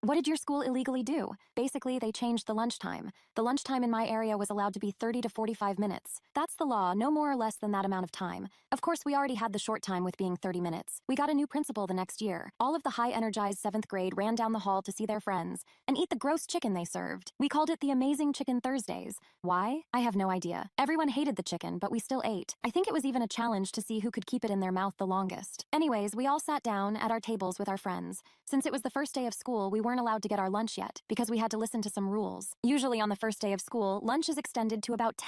What did your school illegally do? Basically, they changed the lunchtime. The lunchtime in my area was allowed to be 30 to 45 minutes. That's the law, no more or less than that amount of time. Of course, we already had the short time with being 30 minutes. We got a new principal the next year. All of the high-energized 7th grade ran down the hall to see their friends and eat the gross chicken they served. We called it the Amazing Chicken Thursdays. Why? I have no idea. Everyone hated the chicken, but we still ate. I think it was even a challenge to see who could keep it in their mouth the longest. Anyways, we all sat down at our tables with our friends. Since it was the first day of school, we weren't allowed to get our lunch yet because we had to listen to some rules. Usually on the first day of school, lunch is extended to about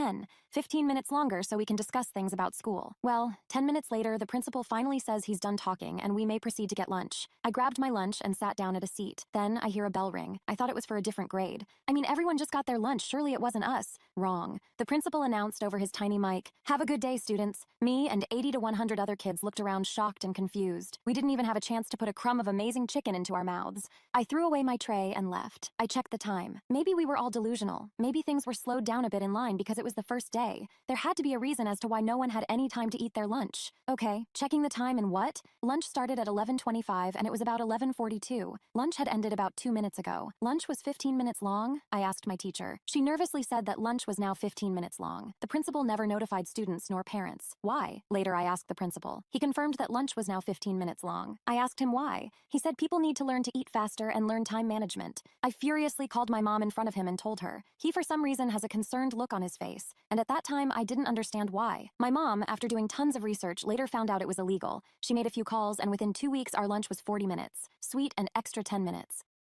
15 minutes longer so we can discuss things about school. Well, 10 minutes later, the principal finally says he's done talking and we may proceed to get lunch. I grabbed my lunch and sat down at a seat. Then I hear a bell ring. I thought it was for a different grade. I mean, everyone just got their lunch. Surely it wasn't us. Wrong. The principal announced over his tiny mic, "Have a good day, students." Me and 80 to 100 other kids looked around shocked and confused. We didn't even have a chance to put a crumb of amazing chicken into our mouths. I threw away my tray and left. I checked the time. Maybe we were all delusional. Maybe things were slowed down a bit in line because it was the first day. There had to be a reason as to why no one had any time to eat their lunch. Okay, checking the time and what? Lunch started at 11:25 and it was about 11:42. Lunch had ended about 2 minutes ago. Lunch was 15 minutes long? I asked my teacher. She nervously said that lunch was now 15 minutes long. The principal never notified students nor parents. Why? Later I asked the principal. He confirmed that lunch was now 15 minutes long. I asked him why. He said people need to learn to eat faster and learn time management. I furiously called my mom in front of him and told her. He for some reason has a concerned look on his face, and at that time I didn't understand why. My mom, after doing tons of research, later found out it was illegal. She made a few calls and within 2 weeks our lunch was 40 minutes. Sweet and extra 10 minutes.